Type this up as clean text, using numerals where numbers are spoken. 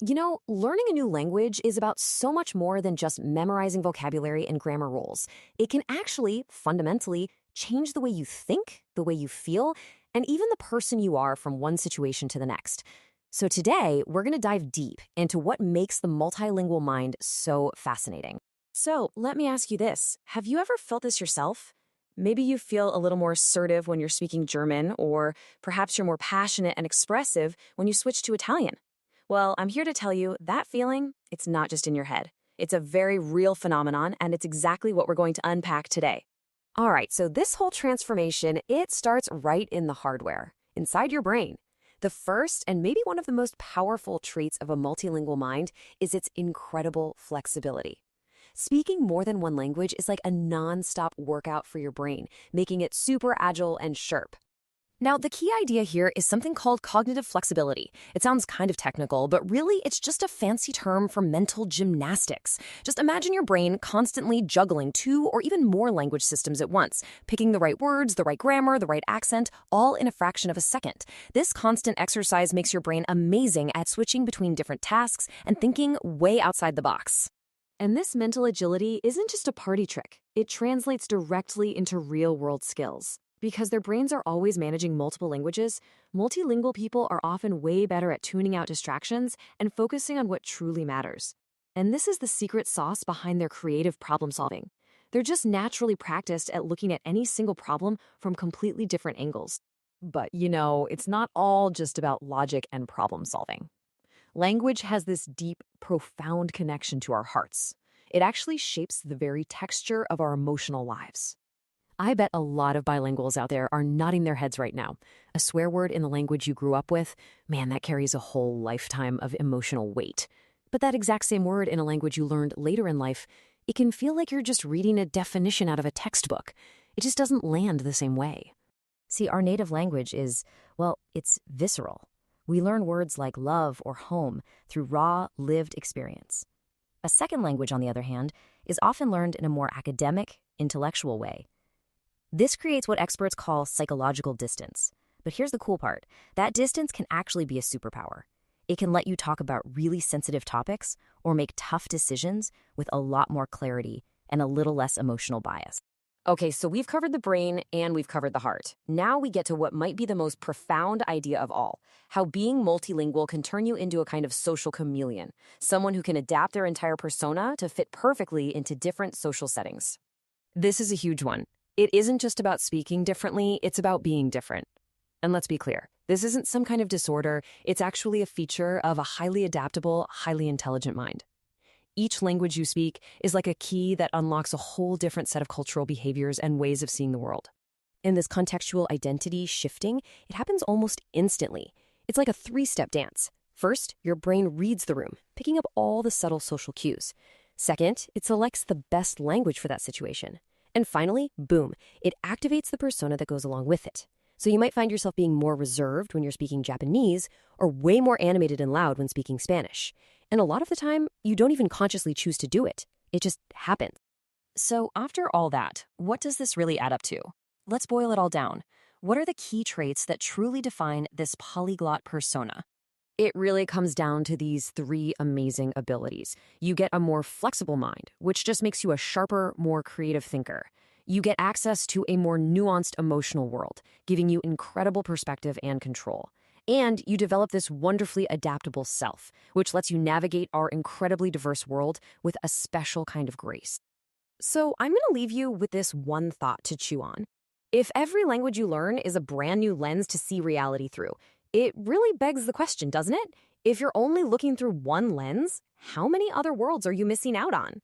Learning a new language is about so much more than just memorizing vocabulary and grammar rules. It can actually, fundamentally, change the way you think, the way you feel, and even the person you are from one situation to the next. So today, we're going to dive deep into what makes the multilingual mind so fascinating. So let me ask you this. Have you ever felt this yourself? Maybe you feel a little more assertive when you're speaking German, or perhaps you're more passionate and expressive when you switch to Italian. Well, I'm here to tell you that feeling, it's not just in your head. It's a very real phenomenon, and it's exactly what we're going to unpack today. All right, so this whole transformation, it starts right in the hardware, inside your brain. The first and maybe one of the most powerful traits of a multilingual mind is its incredible flexibility. Speaking more than one language is like a non-stop workout for your brain, making it super agile and sharp. Now, the key idea here is something called cognitive flexibility. It sounds kind of technical, but really it's just a fancy term for mental gymnastics. Just imagine your brain constantly juggling two or even more language systems at once, picking the right words, the right grammar, the right accent, all in a fraction of a second. This constant exercise makes your brain amazing at switching between different tasks and thinking way outside the box. And this mental agility isn't just a party trick. It translates directly into real-world skills. Because their brains are always managing multiple languages, multilingual people are often way better at tuning out distractions and focusing on what truly matters. And this is the secret sauce behind their creative problem solving. They're just naturally practiced at looking at any single problem from completely different angles. But it's not all just about logic and problem solving. Language has this deep, profound connection to our hearts. It actually shapes the very texture of our emotional lives. I bet a lot of bilinguals out there are nodding their heads right now. A swear word in the language you grew up with, man, that carries a whole lifetime of emotional weight. But that exact same word in a language you learned later in life, it can feel like you're just reading a definition out of a textbook. It just doesn't land the same way. See, our native language is, well, it's visceral. We learn words like love or home through raw, lived experience. A second language, on the other hand, is often learned in a more academic, intellectual way. This creates what experts call psychological distance. But here's the cool part. That distance can actually be a superpower. It can let you talk about really sensitive topics or make tough decisions with a lot more clarity and a little less emotional bias. Okay, so we've covered the brain and we've covered the heart. Now we get to what might be the most profound idea of all, how being multilingual can turn you into a kind of social chameleon, someone who can adapt their entire persona to fit perfectly into different social settings. This is a huge one. It isn't just about speaking differently, it's about being different. And let's be clear, this isn't some kind of disorder, it's actually a feature of a highly adaptable, highly intelligent mind. Each language you speak is like a key that unlocks a whole different set of cultural behaviors and ways of seeing the world. And this contextual identity shifting, it happens almost instantly. It's like a three-step dance. First, your brain reads the room, picking up all the subtle social cues. Second, it selects the best language for that situation. And finally, boom, it activates the persona that goes along with it. So you might find yourself being more reserved when you're speaking Japanese or way more animated and loud when speaking Spanish. And a lot of the time, you don't even consciously choose to do it. It just happens. So after all that, what does this really add up to? Let's boil it all down. What are the key traits that truly define this polyglot persona? It really comes down to these three amazing abilities. You get a more flexible mind, which just makes you a sharper, more creative thinker. You get access to a more nuanced emotional world, giving you incredible perspective and control. And you develop this wonderfully adaptable self, which lets you navigate our incredibly diverse world with a special kind of grace. So I'm going to leave you with this one thought to chew on. If every language you learn is a brand new lens to see reality through, it really begs the question, doesn't it? If you're only looking through one lens, how many other worlds are you missing out on?